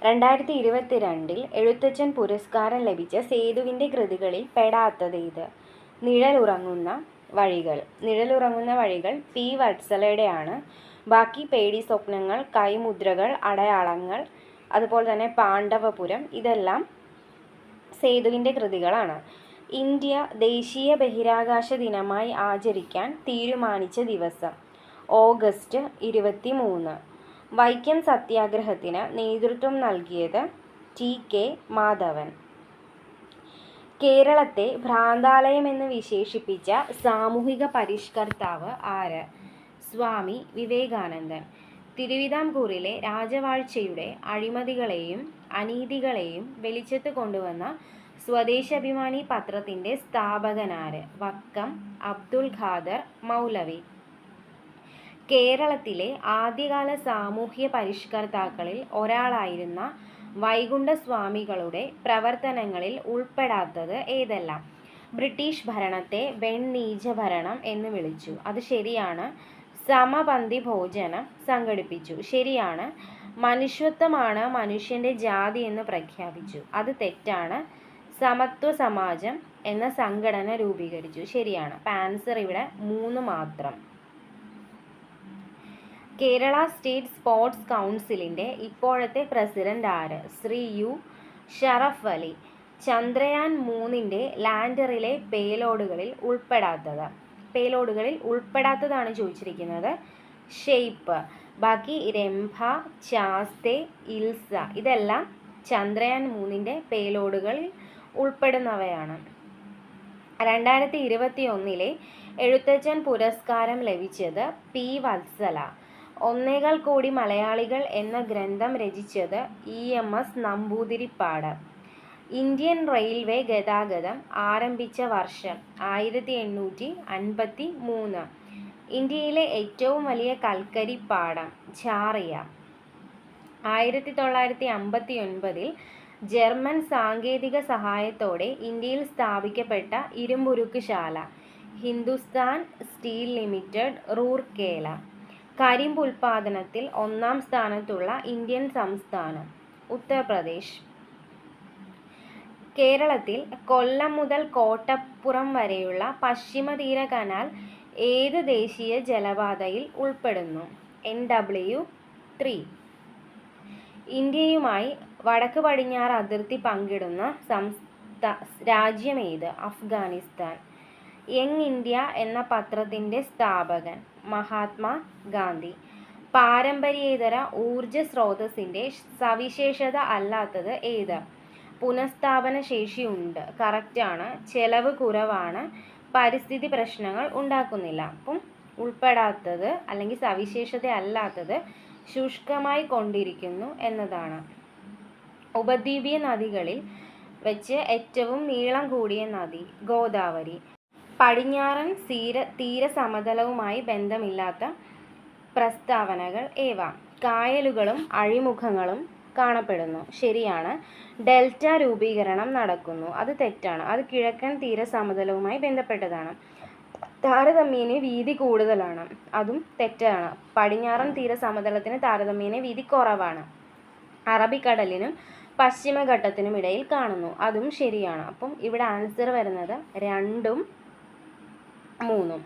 2022 എഴുത്തച്ഛൻ പുരസ്കാരം ലഭിച്ച സേതുവിൻ്റെ കൃതികളിൽ പെടാത്തതേത്? നിഴലുറങ്ങുന്ന വഴികൾ പി. വത്സലയുടെയാണ്. ബാക്കി പേടി സ്വപ്നങ്ങൾ, കൈമുദ്രകൾ, അടയാളങ്ങൾ, അതുപോലെ തന്നെ പാണ്ഡവപുരം, ഇതെല്ലാം സേതുവിൻ്റെ കൃതികളാണ്. ഇന്ത്യ ദേശീയ ബഹിരാകാശ ദിനമായി ആചരിക്കാൻ തീരുമാനിച്ച ദിവസം ഓഗസ്റ്റ് 23. വൈക്കം സത്യാഗ്രഹത്തിന് നേതൃത്വം നൽകിയത് ടി.കെ. മാധവൻ. കേരളത്തെ ഭ്രാന്താലയമെന്ന് വിശേഷിപ്പിച്ച സാമൂഹിക പരിഷ്കർത്താവ് ആര്? സ്വാമി വിവേകാനന്ദൻ. തിരുവിതാംകൂറിലെ രാജവാഴ്ചയുടെ അഴിമതികളെയും അനീതികളെയും വെളിച്ചത്ത് കൊണ്ടുവന്ന സ്വദേശാഭിമാനി പത്രത്തിൻ്റെ സ്ഥാപകനാര്? വക്കം അബ്ദുൽ ഖാദർ മൗലവി. കേരളത്തിലെ ആദ്യകാല സാമൂഹ്യ പരിഷ്കർത്താക്കളിൽ ഒരാളായിരുന്ന വൈകുണ്ഠസ്വാമികളുടെ പ്രവർത്തനങ്ങളിൽ ഉൾപ്പെടാത്തത് ഏതെല്ലാം? ബ്രിട്ടീഷ് ഭരണത്തെ വെണ്ണീച്ച ഭരണം എന്ന് വിളിച്ചു. അത് ശരിയാണ്. സമപന്തി ഭോജനം സംഘടിപ്പിച്ചു. ശരിയാണ്. മനുഷ്യത്വമാണ് മനുഷ്യൻ്റെ ജാതി എന്ന് പ്രഖ്യാപിച്ചു. അത് തെറ്റാണ്. സമത്വ സമാജം എന്ന സംഘടന രൂപീകരിച്ചു. ശരിയാണ്. ആൻസർ ഇവിടെ 3 മാത്രം. കേരള സ്റ്റേറ്റ് സ്പോർട്സ് കൗൺസിലിൻ്റെ ഇപ്പോഴത്തെ പ്രസിഡന്റ് ആര്? ശ്രീ യു. ഷറഫ് അലി. ചന്ദ്രയാൻ 3ൻ്റെ ലാൻഡറിലെ പേലോഡുകളിൽ ഉൾപ്പെടാത്തതാണ് ചോദിച്ചിരിക്കുന്നത്. ഷെയ്പ്പ്. ബാക്കി രംഭ, ശാസ്തെ, ഇൽസ, ഇതെല്ലാം ചന്ദ്രയാൻ 3ൻ്റെ പേലോഡുകളിൽ ഉൾപ്പെടുന്നവയാണ്. 2021 എഴുത്തച്ഛൻ പുരസ്കാരം ലഭിച്ചത് പി. വത്സല. 1.25 കോടി മലയാളികൾ എന്ന ഗ്രന്ഥം രചിച്ചത് EMS നമ്പൂതിരിപ്പാട്. ഇന്ത്യൻ റെയിൽവേ ഗതാഗതം ആരംഭിച്ച വർഷം 1853. ഇന്ത്യയിലെ ഏറ്റവും വലിയ കൽക്കരി പാടം ഝാറിയ. 1959 ജർമ്മൻ സാങ്കേതിക സഹായത്തോടെ ഇന്ത്യയിൽ സ്ഥാപിക്കപ്പെട്ട ഇരുമ്പുരുക്ക് ശാല ഹിന്ദുസ്ഥാൻ സ്റ്റീൽ ലിമിറ്റഡ്, റൂർക്കേല. കരിമ്പ് ഉൽപാദനത്തിൽ 1ാം സ്ഥാനത്തുള്ള ഇന്ത്യൻ സംസ്ഥാനം ഉത്തർപ്രദേശ്. കേരളത്തിൽ കൊല്ലം മുതൽ കോട്ടപ്പുറം വരെയുള്ള പശ്ചിമതീര കനാൽ ഏത് ദേശീയ ജലപാതയിൽ ഉൾപ്പെടുന്നു? NW3. ഇന്ത്യയുമായി വടക്ക് പടിഞ്ഞാറ് അതിർത്തി പങ്കിടുന്ന രാജ്യമേത്? അഫ്ഗാനിസ്ഥാൻ. യങ് ഇന്ത്യ എന്ന പത്രത്തിൻ്റെ സ്ഥാപകൻ മഹാത്മാ ഗാന്ധി. പാരമ്പര്യേതര ഊർജ സ്രോതസ്സിൻ്റെ സവിശേഷത അല്ലാത്തത് ഏത്? പുനഃസ്ഥാപന ശേഷിയുണ്ട്. കറക്റ്റാണ്. ചെലവ് കുറവാണ്. പരിസ്ഥിതി പ്രശ്നങ്ങൾ ഉണ്ടാക്കുന്നില്ല. അപ്പം ഉൾപ്പെടാത്തത് അല്ലെങ്കിൽ സവിശേഷത അല്ലാത്തത് ശുഷ്കമായി കൊണ്ടിരിക്കുന്നു എന്നതാണ്. ഉപദ്വീപീയ നദികളിൽ വെച്ച് ഏറ്റവും നീളം കൂടിയ നദി ഗോദാവരി. പടിഞ്ഞാറൻ തീരസമതലവുമായി ബന്ധമില്ലാത്ത പ്രസ്താവനകൾ ഏവ? കായലുകളും അഴിമുഖങ്ങളും കാണപ്പെടുന്നു. ശരിയാണ്. ഡെൽറ്റ രൂപീകരണം നടക്കുന്നു. അത് തെറ്റാണ്. അത് കിഴക്കൻ തീരസമതലവുമായി ബന്ധപ്പെട്ടതാണ്. താരതമ്യേന വീതി കൂടുതലാണ്. അതും തെറ്റാണ്. പടിഞ്ഞാറൻ തീരസമതലത്തിന് താരതമ്യേന വീതി കുറവാണ്. അറബിക്കടലിനും പശ്ചിമഘട്ടത്തിനും ഇടയിൽ കാണുന്നു. അതും ശരിയാണ്. അപ്പം ഇവിടെ ആൻസർ വരുന്നത് 2ഉം 3ഉം.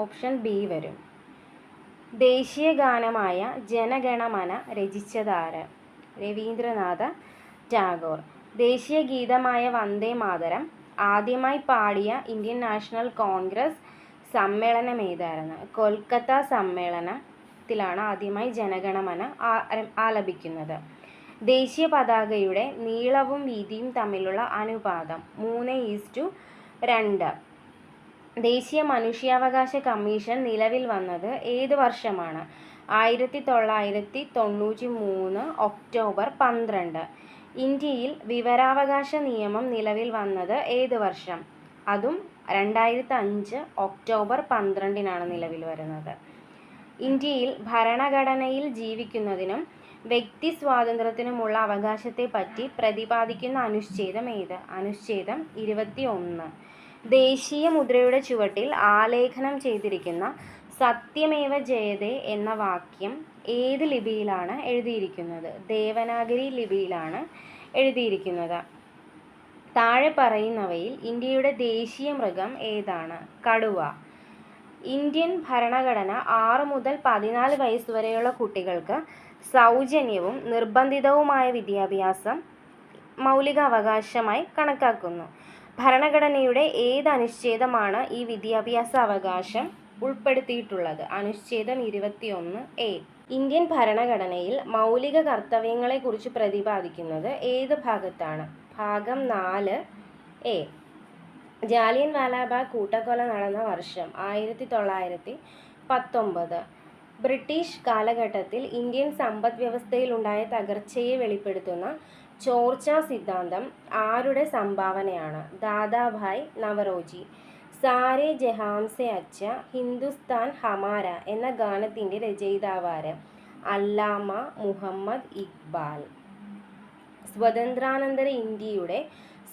ഓപ്ഷൻ ബി വരും. ദേശീയ ഗാനമായ ജനഗണമന രചിച്ചതാര്? രവീന്ദ്രനാഥ ടാഗോർ. ദേശീയ ഗീതമായ വന്ദേ മാതരം ആദ്യമായി പാടിയ ഇന്ത്യൻ നാഷണൽ കോൺഗ്രസ് സമ്മേളനം ഏതായിരുന്നു? കൊൽക്കത്ത സമ്മേളനത്തിലാണ് ആദ്യമായി ജനഗണമന ആലപിക്കുന്നത്. ദേശീയ പതാകയുടെ നീളവും വീതിയും തമ്മിലുള്ള അനുപാതം 3:2. ദേശീയ മനുഷ്യാവകാശ കമ്മീഷൻ നിലവിൽ വന്നത് ഏത് വർഷമാണ്? 1993 ഒക്ടോബർ 12. ഇന്ത്യയിൽ വിവരാവകാശ നിയമം നിലവിൽ വന്നത് ഏത് വർഷം? അതും 2005 ഒക്ടോബർ 12 നിലവിൽ വരുന്നത്. ഇന്ത്യയിൽ ഭരണഘടനയിൽ ജീവിക്കുന്നതിനും വ്യക്തി സ്വാതന്ത്ര്യത്തിനുമുള്ള അവകാശത്തെപ്പറ്റി പ്രതിപാദിക്കുന്ന അനുച്ഛേദം ഏത്? അനുച്ഛേദം 21. ദേശീയ മുദ്രയുടെ ചുവട്ടിൽ ആലേഖനം ചെയ്തിരിക്കുന്ന സത്യമേവ ജയതേ എന്ന വാക്യം ഏത് ലിപിയിലാണ് എഴുതിയിരിക്കുന്നത്? ദേവനാഗരി ലിപിയിലാണ് എഴുതിയിരിക്കുന്നത്. താഴെ പറയുന്നവയിൽ ഇന്ത്യയുടെ ദേശീയ മൃഗം ഏതാണ്? കടുവ. ഇന്ത്യൻ ഭരണഘടന 6 മുതൽ 14 വയസ്സ് വരെയുള്ള കുട്ടികൾക്ക് സൗജന്യവും നിർബന്ധിതവുമായ വിദ്യാഭ്യാസം മൗലികാവകാശമായി കണക്കാക്കുന്നു. ഭരണഘടനയുടെ ഏത് അനുച്ഛേദമാണ് ഈ വിദ്യാഭ്യാസ അവകാശം ഉൾപ്പെടുത്തിയിട്ടുള്ളത്? അനുച്ഛേദം 21A. ഇന്ത്യൻ ഭരണഘടനയിൽ മൗലിക കർത്തവ്യങ്ങളെക്കുറിച്ച് പ്രതിപാദിക്കുന്നത് ഏത് ഭാഗത്താണ്? ഭാഗം 4A. ജാലിയൻ വാലാബാഗ് കൂട്ടക്കൊല നടന്ന വർഷം 1919. ബ്രിട്ടീഷ് കാലഘട്ടത്തിൽ ഇന്ത്യൻ സമ്പദ് വ്യവസ്ഥയിലുണ്ടായ തകർച്ചയെ വെളിപ്പെടുത്തുന്ന ചോർച്ചാ സിദ്ധാന്തം ആരുടെ സംഭാവനയാണ്? ദാദാഭായ് നവറോജി. സാരേ ജഹാംസെ അച്ച ഹിന്ദുസ്ഥാൻ ഹമാര എന്ന ഗാനത്തിൻ്റെ രചയിതാവാര്? അല്ലാമ മുഹമ്മദ് ഇക്ബാൽ. സ്വതന്ത്രാനന്തര ഇന്ത്യയുടെ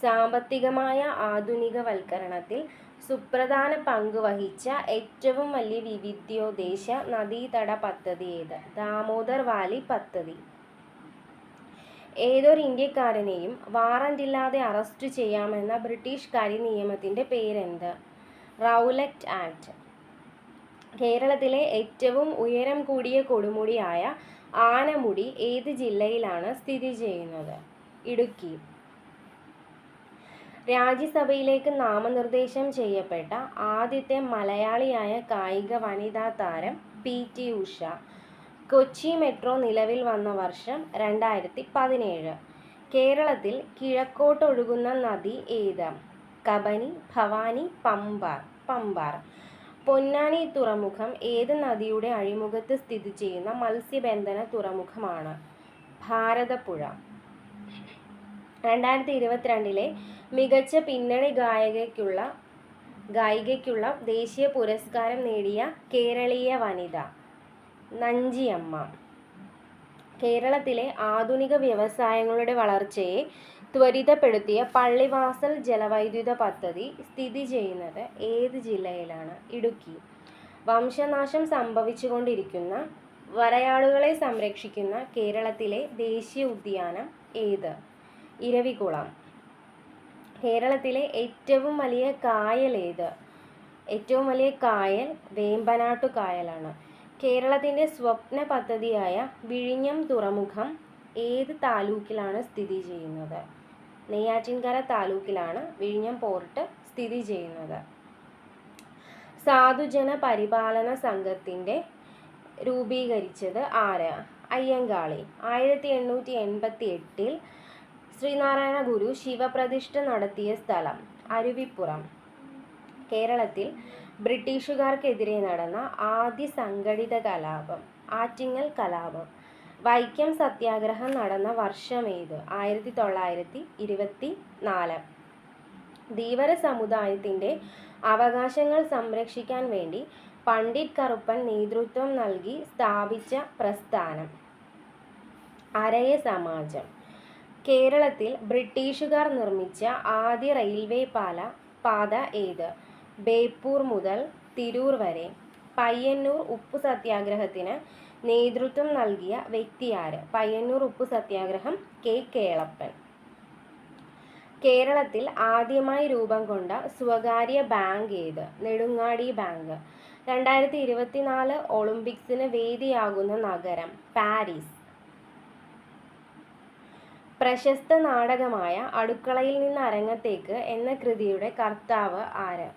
സാമ്പത്തികമായ ആധുനികവൽക്കരണത്തിൽ സുപ്രധാന പങ്ക് വഹിച്ച ഏറ്റവും വലിയ വിവിധോദ്ദേശ നദീതട പദ്ധതി ഏത്? ദാമോദർ വാലി പദ്ധതി. ഏതൊരു ഇന്ത്യക്കാരനെയും വാറന്റില്ലാതെ അറസ്റ്റ് ചെയ്യാമെന്ന ബ്രിട്ടീഷ് കരിനിയമത്തിൻ്റെ പേരെന്ത്? Rowlatt act. കേരളത്തിലെ ഏറ്റവും ഉയരം കൂടിയ കൊടുമുടിയായ ആനമുടി ഏത് ജില്ലയിലാണ് സ്ഥിതി ചെയ്യുന്നത്? ഇടുക്കി. രാജ്യസഭയിലേക്ക് നാമനിർദ്ദേശം ചെയ്യപ്പെട്ട ആദ്യത്തെ മലയാളിയായ കായിക വനിതാ താരം PT ഉഷ. കൊച്ചി മെട്രോ നിലവിൽ വന്ന വർഷം 2017. കേരളത്തിൽ കിഴക്കോട്ടൊഴുകുന്ന നദി ഏത്? കബനി, ഭവാനി, പമ്പാർ. പൊന്നാനി തുറമുഖം ഏത് നദിയുടെ അഴിമുഖത്ത് സ്ഥിതി ചെയ്യുന്ന മത്സ്യബന്ധന തുറമുഖമാണ്? ഭാരതപ്പുഴ. 2022 മികച്ച പിന്നണി ഗായികയ്ക്കുള്ള ദേശീയ പുരസ്കാരം നേടിയ കേരളീയ വനിത? നഞ്ചിയമ്മ. കേരളത്തിലെ ആധുനിക വ്യവസായങ്ങളുടെ വളർച്ചയെ ത്വരിതപ്പെടുത്തിയ പള്ളിവാസൽ ജലവൈദ്യുത പദ്ധതി സ്ഥിതി ചെയ്യുന്നത് ഏത് ജില്ലയിലാണ്? ഇടുക്കി. വംശനാശം സംഭവിച്ചുകൊണ്ടിരിക്കുന്ന വരയാടുകളെ സംരക്ഷിക്കുന്ന കേരളത്തിലെ ദേശീയ ഉദ്യാനം ഏത്? ഇരവികുളം. കേരളത്തിലെ ഏറ്റവും വലിയ കായൽ ഏത്? ഏറ്റവും വലിയ കായൽ വേമ്പനാട്ടു കായലാണ്. കേരളത്തിൻ്റെ സ്വപ്ന പദ്ധതിയായ വിഴിഞ്ഞം തുറമുഖം ഏത് താലൂക്കിലാണ് സ്ഥിതി ചെയ്യുന്നത്? നെയ്യാറ്റിൻകര താലൂക്കിലാണ് വിഴിഞ്ഞം പോർട്ട് സ്ഥിതി ചെയ്യുന്നത്. സാധുജന പരിപാലന സംഘത്തിൻ്റെ രൂപീകരിച്ചത് ആര്? അയ്യങ്കാളി. 1888 ശ്രീനാരായണ ഗുരു ശിവപ്രതിഷ്ഠ നടത്തിയ സ്ഥലം? അരുവിപ്പുറം. കേരളത്തിൽ ബ്രിട്ടീഷുകാർക്കെതിരെ നടന്ന ആദ്യ സംഘടിത കലാപം? ആറ്റിങ്ങൽ കലാപം. വൈക്കം സത്യാഗ്രഹം നടന്ന വർഷമേത്? 1924. ധീവര സമുദായത്തിൻ്റെ അവകാശങ്ങൾ സംരക്ഷിക്കാൻ വേണ്ടി പണ്ഡിറ്റ് കറുപ്പൻ നേതൃത്വം നൽകി സ്ഥാപിച്ച പ്രസ്ഥാനം? അരയ സമാജം. കേരളത്തിൽ ബ്രിട്ടീഷുകാർ നിർമ്മിച്ച ആദ്യ റെയിൽവേ പാത ഏത്? ബേപ്പൂർ മുതൽ തിരൂർ വരെ. പയ്യന്നൂർ ഉപ്പു സത്യാഗ്രഹത്തിന് നേതൃത്വം നൽകിയ വ്യക്തിയാര്? പയ്യന്നൂർ ഉപ്പു സത്യാഗ്രഹം കേളപ്പൻ. കേരളത്തിൽ ആദ്യമായി രൂപം കൊണ്ട സ്വകാര്യ ബാങ്ക് ഏത്? നെടുങ്ങാടി ബാങ്ക്. 2024 ഒളിമ്പിക്സിന് വേദിയാകുന്ന നഗരം? പാരീസ്. പ്രശസ്ത നാടകമായ അടുക്കളയിൽ നിന്ന് അരങ്ങത്തേക്ക് എന്ന കൃതിയുടെ കർത്താവ് ആര്?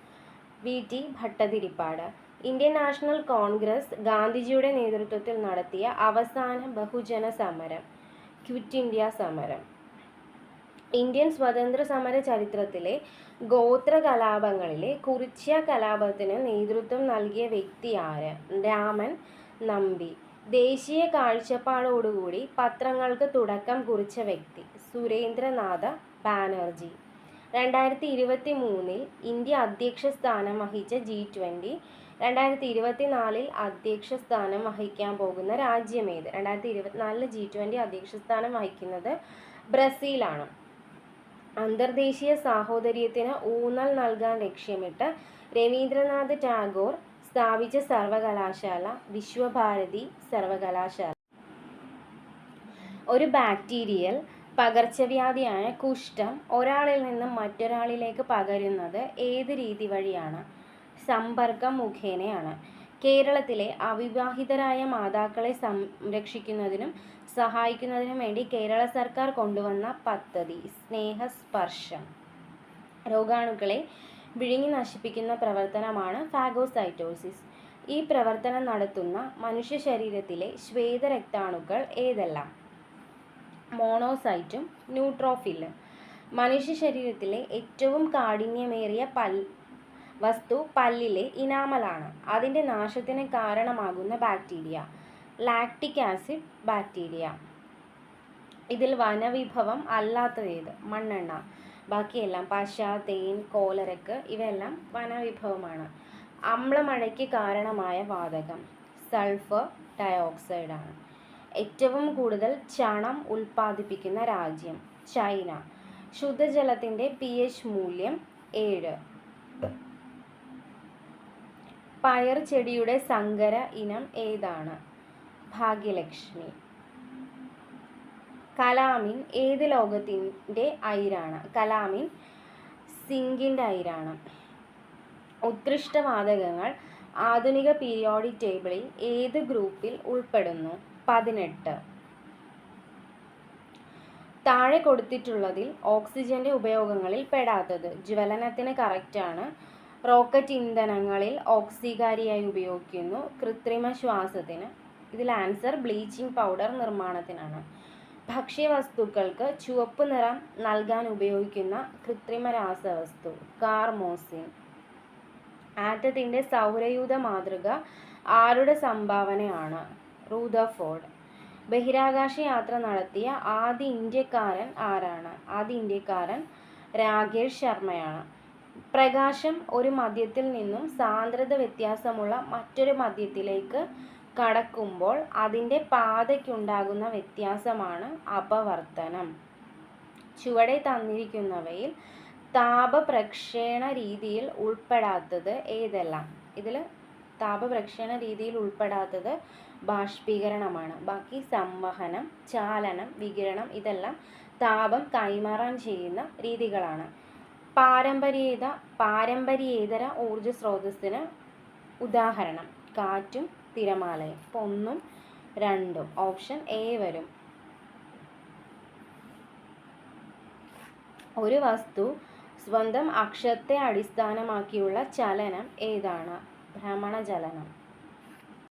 VT Bhattathiripad. Indian national Congress ഗാന്ധിജിയുടെ നേതൃത്വത്തിൽ നടത്തിയ അവസാന ബഹുജന സമരം? ക്വിറ്റ് ഇന്ത്യ സമരം. ഇന്ത്യൻ സ്വതന്ത്ര സമര ചരിത്രത്തിലെ ഗോത്ര കലാപങ്ങളിലെ കുറിച്യ കലാപത്തിന് നേതൃത്വം നൽകിയ വ്യക്തി ആര്? രാമൻ നമ്പി. ദേശീയ കാഴ്ചപ്പാടോടുകൂടി പത്രങ്ങൾക്ക് തുടക്കം കുറിച്ച വ്യക്തി? സുരേന്ദ്രനാഥ ബാനർജി. 2023 ഇന്ത്യ അധ്യക്ഷ സ്ഥാനം വഹിച്ച G20 2024 അധ്യക്ഷ സ്ഥാനം വഹിക്കാൻ പോകുന്ന രാജ്യമേത്? 2024 G20 അധ്യക്ഷ സ്ഥാനം വഹിക്കുന്നത് ബ്രസീലാണ്. അന്തർദേശീയ സാഹോദര്യത്തിന് ഊന്നൽ നൽകാൻ ലക്ഷ്യമിട്ട് രവീന്ദ്രനാഥ് ടാഗോർ സ്ഥാപിച്ച സർവകലാശാല വിശ്വഭാരതി സർവകലാശാല. ഒരു ബാക്ടീരിയൽ പകർച്ചവ്യാധിയായ കുഷ്ഠം ഒരാളിൽ നിന്നും മറ്റൊരാളിലേക്ക് പകരുന്നത് ഏത് രീതി വഴിയാണ്? സമ്പർക്കം മുഖേനയാണ്. കേരളത്തിലെ അവിവാഹിതരായ മാതാക്കളെ സംരക്ഷിക്കുന്നതിനും സഹായിക്കുന്നതിനും വേണ്ടി കേരള സർക്കാർ കൊണ്ടുവന്ന പദ്ധതി സ്നേഹസ്പർശം. രോഗാണുക്കളെ വിഴുങ്ങി നശിപ്പിക്കുന്ന പ്രവർത്തനമാണ് ഫാഗോസൈറ്റോസിസ്. ഈ പ്രവർത്തനം നടത്തുന്ന മനുഷ്യ ശരീരത്തിലെ ശ്വേതരക്താണുക്കൾ ഏതെല്ലാം? മോണോസൈറ്റും ന്യൂട്രോഫിലും. മനുഷ്യ ശരീരത്തിലെ ഏറ്റവും കാഠിന്യമേറിയ വസ്തു പല്ലിലെ ഇനാമലാണ്. അതിൻ്റെ നാശത്തിന് കാരണമാകുന്ന ബാക്ടീരിയ ലാക്റ്റിക് ആസിഡ് ബാക്ടീരിയ. ഇതിൽ വനവിഭവം അല്ലാത്തതേത്? മണ്ണെണ്ണ. ബാക്കിയെല്ലാം പശ, തേൻ, കോലരക്ക് ഇവയെല്ലാം വനവിഭവമാണ്. അമ്ലമഴയ്ക്ക് കാരണമായ വാതകം സൾഫർ ഡയോക്സൈഡാണ്. ഏറ്റവും കൂടുതൽ ചണം ഉൽപ്പാദിപ്പിക്കുന്ന രാജ്യം ചൈന. ശുദ്ധജലത്തിൻ്റെ pH മൂല്യം 7. പയർ ചെടിയുടെ സങ്കര ഇനം ഏതാണ്? ഭാഗ്യലക്ഷ്മി. കലാമിൻ ഏത് ലോകത്തിൻ്റെ അയിരാണ്? കലാമിൻ സിങ്കിൻ്റെ അയിരാണ്. ഉത്കൃഷ്ടവാതകങ്ങൾ ആധുനിക പീരിയോഡിക് ടേബിളിൽ ഏത് ഗ്രൂപ്പിൽ ഉൾപ്പെടുന്നു? 18. താഴെ കൊടുത്തിട്ടുള്ളതിൽ ഓക്സിജന്റെ ഉപയോഗങ്ങളിൽ പെടാത്തത്? ജ്വലനത്തിന് കറക്റ്റാണ്. റോക്കറ്റ് ഇന്ധനങ്ങളിൽ ഓക്സികാരിയായി ഉപയോഗിക്കുന്നു. കൃത്രിമ ശ്വാസത്തിന്. ഇതിൽ ആൻസർ ബ്ലീച്ചിങ് പൗഡർ നിർമ്മാണത്തിനാണ്. ഭക്ഷ്യവസ്തുക്കൾക്ക് ചുവപ്പ് നിറം നൽകാൻ ഉപയോഗിക്കുന്ന കൃത്രിമ രാസവസ്തു കാർമോസിൻ. ആറ്റത്തിൻ്റെ സൗരയൂഥ മാതൃക ആരുടെ സംഭാവനയാണ്? റൂദർഫോർഡ്. ബഹിരാകാശ യാത്ര നടത്തിയ ആദ്യ ഇന്ത്യക്കാരൻ ആരാണ്? ആദ്യ ഇന്ത്യക്കാരൻ രാകേഷ് ശർമ്മയാണ്. പ്രകാശം ഒരു മധ്യത്തിൽ നിന്നും സാന്ദ്രത വ്യത്യാസമുള്ള മറ്റൊരു മധ്യത്തിലേക്ക് കടക്കുമ്പോൾ അതിൻ്റെ പാതയ്ക്കുണ്ടാകുന്ന വ്യത്യാസമാണ് അപവർത്തനം. ചുവടെ തന്നിരിക്കുന്നവയിൽ താപപ്രക്ഷേപണ രീതിയിൽ ഉൾപ്പെടാത്തത് ഏതെല്ലാം? ഇതിൽ താപപ്രക്ഷേപണ രീതിയിൽ ഉൾപ്പെടാത്തത് ബാഷ്പീകരണമാണ്. ബാക്കി സംവഹനം, ചാലനം, വികിരണം ഇതെല്ലാം താപം കൈമാറാൻ ചെയ്യുന്ന രീതികളാണ്. പാരമ്പര്യേതര ഊർജ സ്രോതസ്സിന് ഉദാഹരണം കാറ്റും തിരമാലയും. ഇപ്പോൾ 1ഉം 2ഉം ഓപ്ഷൻ എ വരും. ഒരു വസ്തു സ്വന്തം അക്ഷത്തെ അടിസ്ഥാനമാക്കിയുള്ള ചലനം ഏതാണ്? ഭ്രമണചലനം.